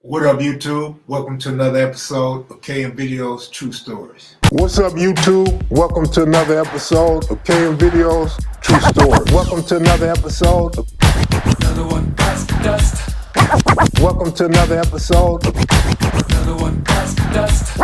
What up, YouTube? Welcome to another episode of KM True Stories. What's up, YouTube? Welcome to another episode of KM True Stories. Welcome to another episode of Another one bites the dust. Welcome to another episode of Another one bites the dust.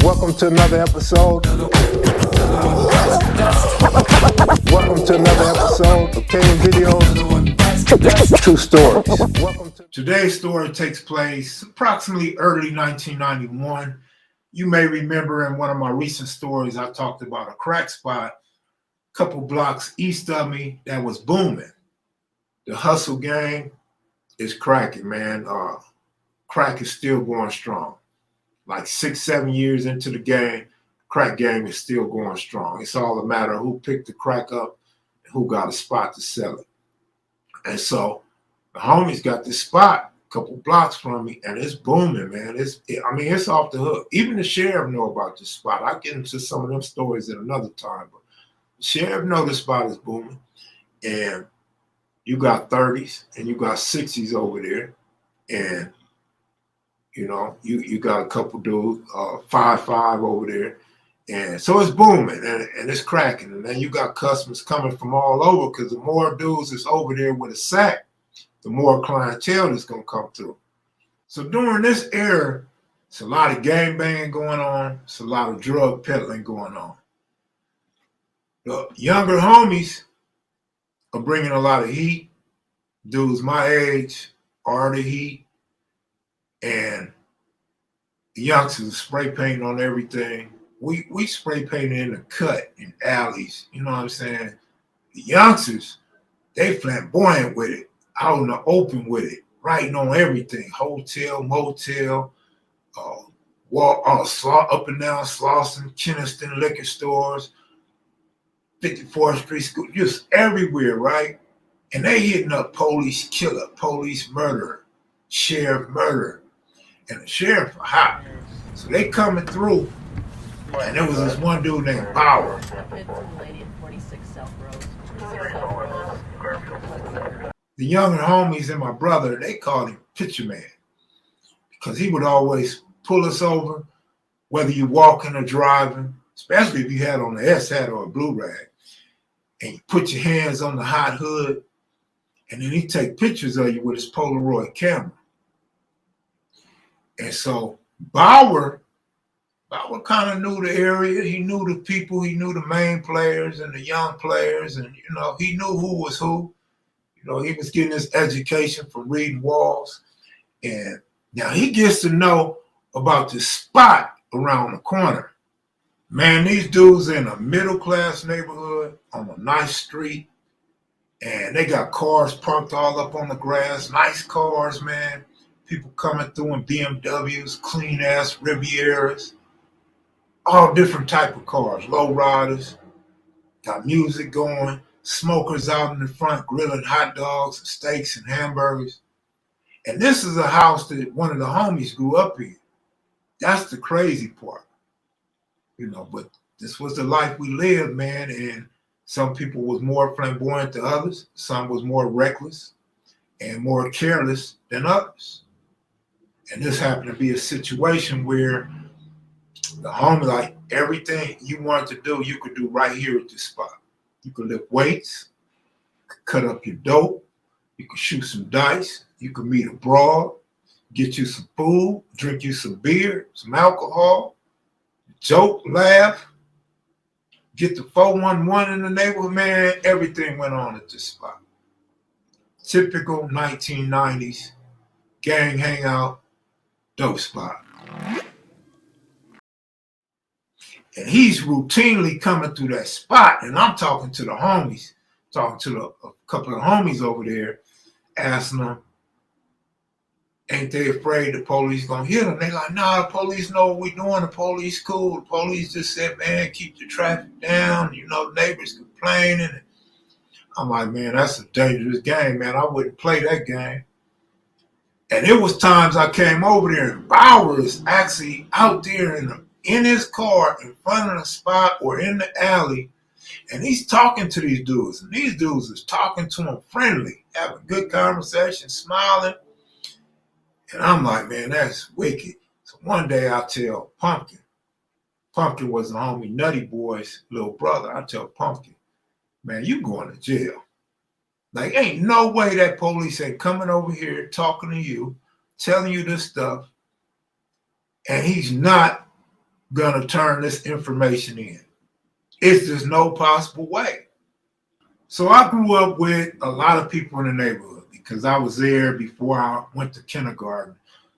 Welcome to another episode. Another one bites the dust. Welcome to another episode of KM Another one bites the dust. True Stories. Welcome to Today's story takes place approximately early 1991. You may remember in one of my recent stories, I talked about a crack spot a couple blocks east of me that was booming. The hustle game is cracking, man. Crack is still going strong. Like 6-7 years into the game, crack game is still going strong. It's all a matter of who picked the crack up and who got a spot to sell it. And so the homies got this spot a couple blocks from me, and it's booming, man. It's off the hook. Even the sheriff know about this spot. I'll get into some of them stories at another time, but the sheriff know the spot is booming. And you got 30s and you got 60s over there. And you got a couple dudes, 5'5" over there. And so it's booming and it's cracking. And then you got customers coming from all over, because the more dudes that's over there with a sack, the more clientele that's going to come through. So during this era, it's a lot of gang banging going on. It's a lot of drug peddling going on. The younger homies are bringing a lot of heat. Dudes my age are the heat. And the youngsters spray painting on everything. We spray painting in the cut, in alleys. You know what I'm saying? The youngsters, they flamboyant with it, out in the open with it, writing on everything. Hotel, motel, up and down Slauson, Kenniston liquor stores, 54th Street School, just everywhere, right? And they hitting up police killer, police murderer, sheriff murderer. And the sheriff are hot. So they coming through. And there was this one dude named Bauer. The younger homies and my brother, they called him Picture Man, because he would always pull us over, whether you walking or driving, especially if you had on the S hat or a blue rag, and you put your hands on the hot hood, and then he'd take pictures of you with his Polaroid camera. And so Bauer kind of knew the area. He knew the people. He knew the main players and the young players. And, he knew who was who. He was getting his education from reading walls. And now he gets to know about the spot around the corner. Man, these dudes in a middle-class neighborhood on a nice street. And they got cars parked all up on the grass. Nice cars, man. People coming through in BMWs, clean-ass Rivieras. All different type of cars, low riders, got music going, smokers out in the front grilling hot dogs and steaks and hamburgers. And this is a house that one of the homies grew up in. That's the crazy part. But this was the life we lived, man. And some people was more flamboyant than others. Some was more reckless and more careless than others. And this happened to be a situation where the homie, like, everything you wanted to do, you could do right here at this spot. You could lift weights, cut up your dope, you could shoot some dice, you could meet a broad, get you some food, drink you some beer, some alcohol, joke, laugh, get the 411 in the neighborhood, man. Everything went on at this spot. Typical 1990s gang hangout, dope spot. And he's routinely coming through that spot. And I'm talking to the homies, talking to a couple of homies over there, asking them, ain't they afraid the police gonna hit them? They like, nah, the police know what we doing. The police cool. The police just said, man, keep the traffic down. Neighbors complaining. I'm like, man, that's a dangerous game, man. I wouldn't play that game. And it was times I came over there and Bauer is actually out there in his car in front of the spot or in the alley, and he's talking to these dudes, and these dudes is talking to him friendly, having good conversation, smiling. And I'm like, man, that's wicked. So one day I tell Pumpkin was the homie Nutty Boy's little brother. I tell Pumpkin, man, you going to jail. Like, ain't no way that police ain't coming over here talking to you, telling you this stuff, and he's not gonna turn this information in. It's just no possible way. So I grew up with a lot of people in the neighborhood because I was there before I went to kindergarten.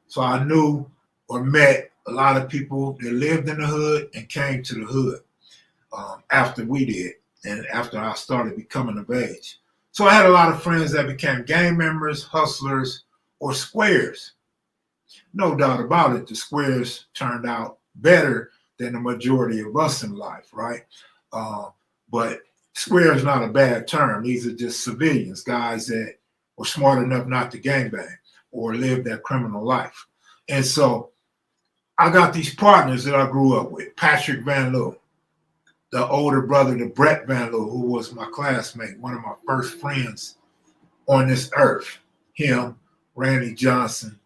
So I knew or met a lot of people that lived in the hood and came to the hood after we did and after I started becoming of age. So I had a lot of friends that became gang members, hustlers, or squares. No doubt about it, the squares turned out better than the majority of us in life, right? But square is not a bad term. These are just civilians, guys that were smart enough not to gangbang or live that criminal life. And so I got these partners that I grew up with. Patrick Van Loo, the older brother to Brett Van Loo, who was my classmate, one of my first friends on this earth. Him, Randy Johnson,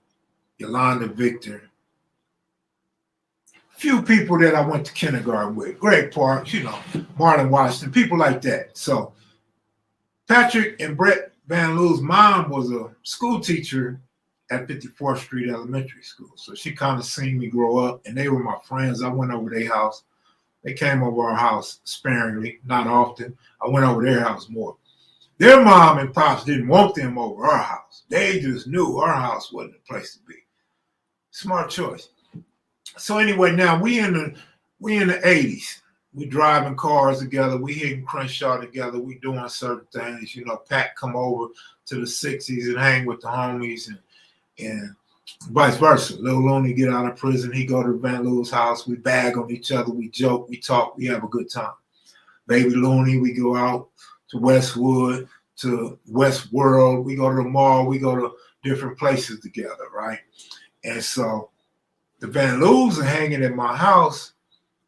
Yolanda Victor, few people that I went to kindergarten with, Greg Parks, Marlon Washington, people like that. So Patrick and Brett Van Loo's mom was a school teacher at 54th Street Elementary School. So she kind of seen me grow up, and they were my friends. I went over their house. They came over our house sparingly, not often. I went over their house more. Their mom and pops didn't want them over our house. They just knew our house wasn't the place to be. Smart choice. So anyway, now we in the 80s. We driving cars together. We hitting Crenshaw together. We doing certain things. Pat come over to the 60s and hang with the homies and vice versa. Lil Looney get out of prison. He go to Van Loo's house. We bag on each other. We joke. We talk. We have a good time. Baby Looney, we go out to Westwood, to Westworld. We go to the mall. We go to different places together, right? And so the Van Loo's are hanging at my house,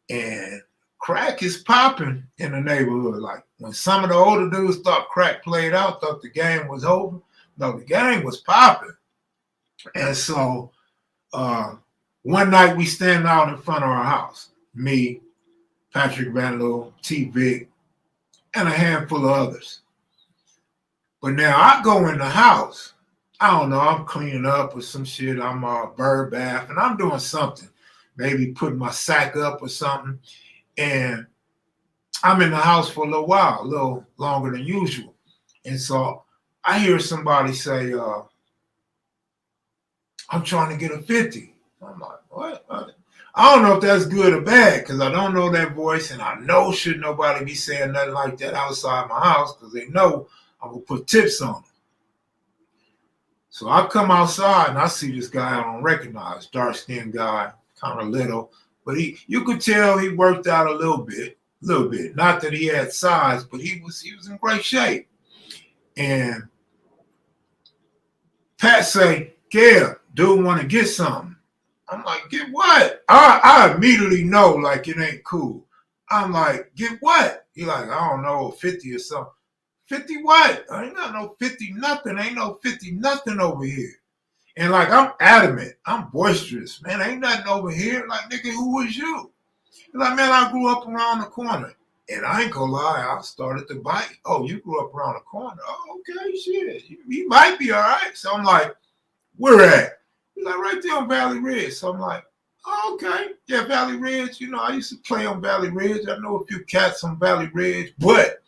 and crack is popping in the neighborhood. Like when some of the older dudes thought crack played out, thought the game was over. No, the game was popping. And so one night we stand out in front of our house, me, Patrick Van Loo, T. Vic, and a handful of others. But now I go in the house. I don't know, I'm cleaning up or some shit. I'm bird bath and I'm doing something, maybe putting my sack up or something. And I'm in the house for a little while, a little longer than usual. And so I hear somebody say, I'm trying to get a 50. I'm like, what? I don't know if that's good or bad because I don't know that voice, and I know should nobody be saying nothing like that outside my house because they know I'm going to put tips on them. So I come outside and I see this guy I don't recognize, dark-skinned guy, kind of little, but you could tell he worked out a little bit. Not that he had size, but he was in great shape. And Pat say, Kev, dude want to get something. I'm like, get what? I immediately know like it ain't cool. I'm like, get what? He like, I don't know, 50 or something. 50 what? I ain't got no 50 nothing. Ain't no 50 nothing over here. And like, I'm adamant. I'm boisterous. Man, ain't nothing over here. Like, nigga, who was you? He's like, man, I grew up around the corner. And I ain't gonna lie, I started to bite. Oh, you grew up around the corner. Oh, okay, shit. You might be all right. So I'm like, where at? He's like, right there on Valley Ridge. So I'm like, oh, okay. Yeah, Valley Ridge. I used to play on Valley Ridge. I know a few cats on Valley Ridge, but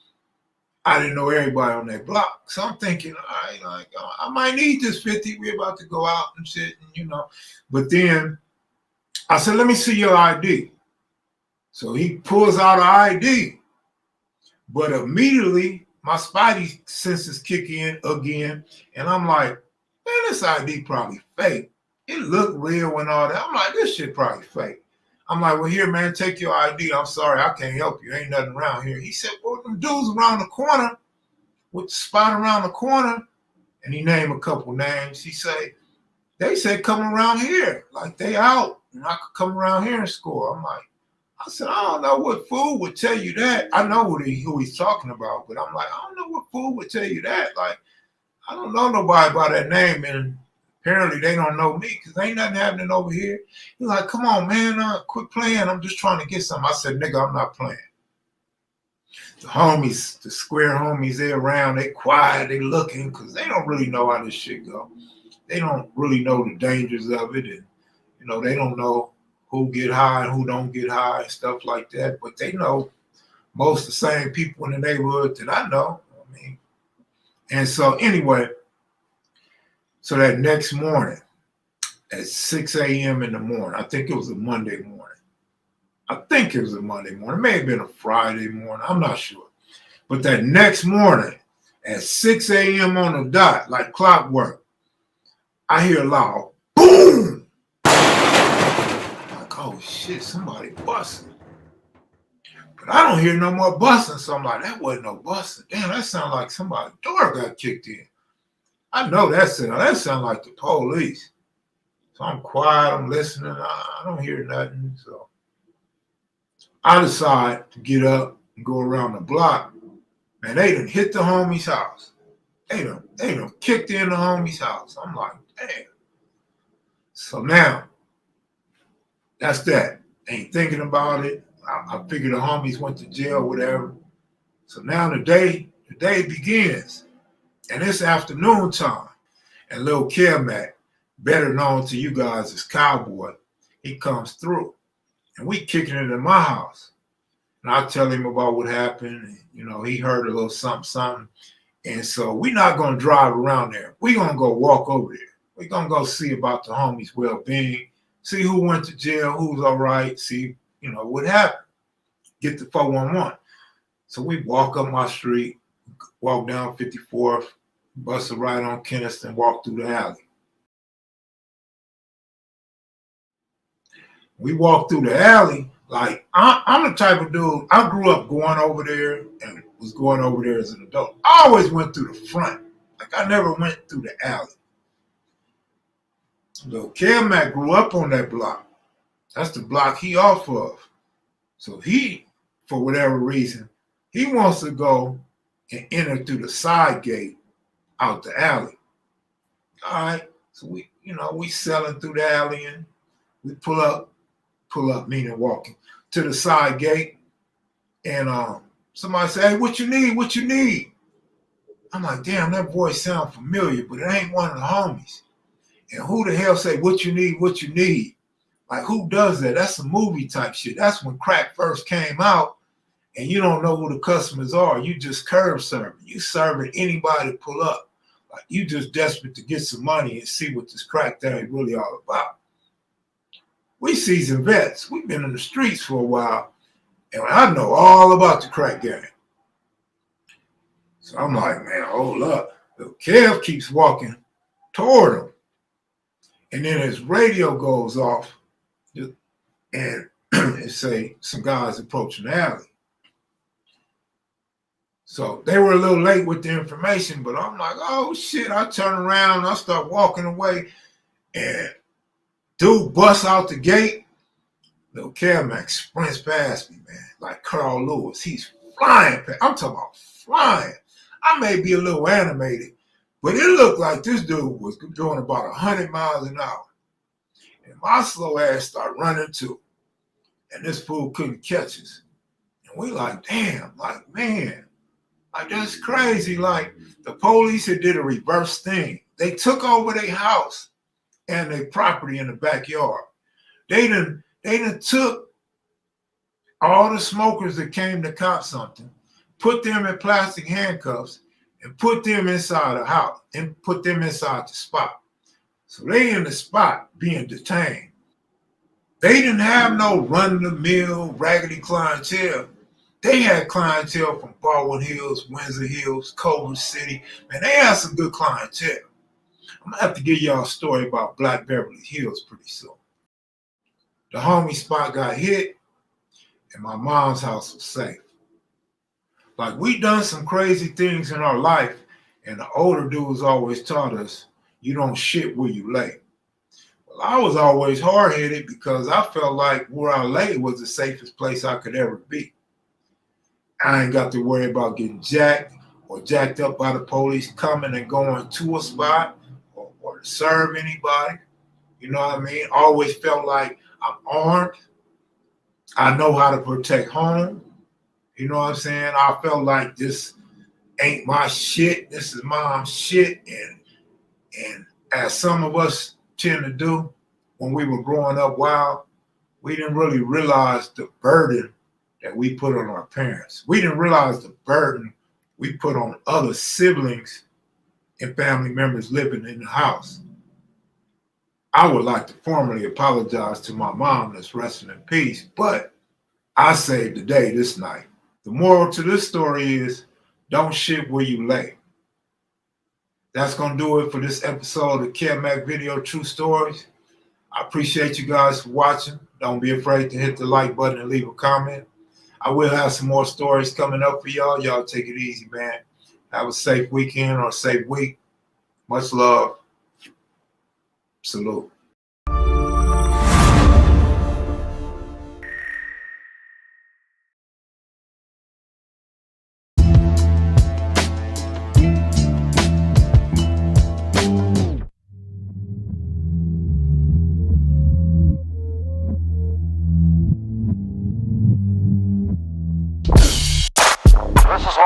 I didn't know everybody on that block. So I'm thinking, I might need this 50. We're about to go out and shit, But then I said, let me see your ID. So he pulls out an ID. But immediately, my spidey senses kick in again. And I'm like, man, this ID probably fake. It looked real and all that. I'm like, this shit probably fake. I'm like, well, here, man, take your ID. I'm sorry, I can't help you. Ain't nothing around here. He said, well, them dudes around the corner, with the spot around the corner, and he named a couple names. They said come around here. Like, they out, and I could come around here and score. I'm like, I said, I don't know what fool would tell you that. I know who he's talking about, but I'm like, I don't know what fool would tell you that. Like, I don't know nobody by that name in Apparently they don't know me because ain't nothing happening over here. He's like, come on, man, quit playing. I'm just trying to get something. I said, nigga, I'm not playing. The homies, the square homies, they around, they quiet, they looking because they don't really know how this shit go. They don't really know the dangers of it, and they don't know who get high and who don't get high and stuff like that. But they know most of the same people in the neighborhood that I know. I mean, and so anyway, so that next morning at 6 a.m. in the morning, I think it was a Monday morning. It may have been a Friday morning. I'm not sure. But that next morning at 6 a.m. on the dot, like clockwork, I hear a loud boom. Like, oh shit, somebody busting. But I don't hear no more busting. So I'm like, that wasn't no busting. Damn, that sounded like somebody's door got kicked in. I know that sounded like the police. So I'm quiet, I'm listening. I don't hear nothing. So I decide to get up and go around the block. Man, they done hit the homie's house. They done kicked in the homie's house. I'm like, damn. So now, that's that. Ain't thinking about it. I figured the homies went to jail, whatever. So now the day begins. And it's afternoon time. And little Kev, better known to you guys as Cowboy, he comes through. And we kicking it in my house. And I tell him about what happened. And, he heard a little something. And so we're not going to drive around there. We're going to go walk over there. We're going to go see about the homies' well-being, see who went to jail, who's all right, see, what happened. Get the 411. So we walk up my street, walk down 54th, bust a right on Keniston, walk through the alley. We walk through the alley. Like, I'm the type of dude, I grew up going over there and was going over there as an adult. I always went through the front. Like, I never went through the alley. So Kev grew up on that block. That's the block he off of. So he, for whatever reason, he wants to go and enter through the side gate out the alley. All right. So we selling through the alley and we pull up meaning walking to the side gate. And somebody say, hey, what you need? I'm like, damn, that voice sound familiar, but it ain't one of the homies. And who the hell say, what you need? Like, who does that? That's some movie type shit. That's when crack first came out and you don't know who the customers are. You just curb serving. You serving anybody to pull up. Like, you just desperate to get some money and see what this crack thing is really all about. We seasoned vets. We've been in the streets for a while, and I know all about the crack game. So I'm like, man, hold up. So Kev keeps walking toward him. And then his radio goes off, and it say some guys approaching the alley. So they were a little late with the information, but I'm like, oh shit. I turn around, I start walking away, and dude busts out the gate. Little Kev sprints past me, man, like Carl Lewis. He's flying past. I'm talking about flying. I may be a little animated, but it looked like this dude was doing about 100 miles an hour. And my slow ass start running too. And this fool couldn't catch us. And we like, damn, like, man, like, that's crazy. Like, the police had did a reverse thing. They took over their house and their property in the backyard. They done took all the smokers that came to cop something, put them in plastic handcuffs, and put them inside the house, and put them inside the spot. So they in the spot being detained. They didn't have no run-of-the-mill, raggedy clientele. They had clientele from Baldwin Hills, Windsor Hills, Culver City. Man, they had some good clientele. I'm gonna have to give y'all a story about Black Beverly Hills pretty soon. The homie spot got hit, and my mom's house was safe. Like, we done some crazy things in our life, and the older dudes always taught us, you don't shit where you lay. Well, I was always hard-headed because I felt like where I lay was the safest place I could ever be. I ain't got to worry about getting jacked or jacked up by the police coming and going to a spot or to serve anybody. You know what I mean? Always felt like I'm armed. I know how to protect home. You know what I'm saying? I felt like this ain't my shit. This is mom's shit. And as some of us tend to do when we were growing up wild, we didn't really realize the burden that we put on our parents. We didn't realize the burden we put on other siblings and family members living in the house. I would like to formally apologize to my mom that's resting in peace, but I saved the day this night. The moral to this story is don't shit where you lay. That's going to do it for this episode of KevMacVideos True Stories. I appreciate you guys for watching. Don't be afraid to hit the like button and leave a comment. I will have some more stories coming up for y'all. Y'all take it easy, man. Have a safe weekend or a safe week. Much love. Salute. This is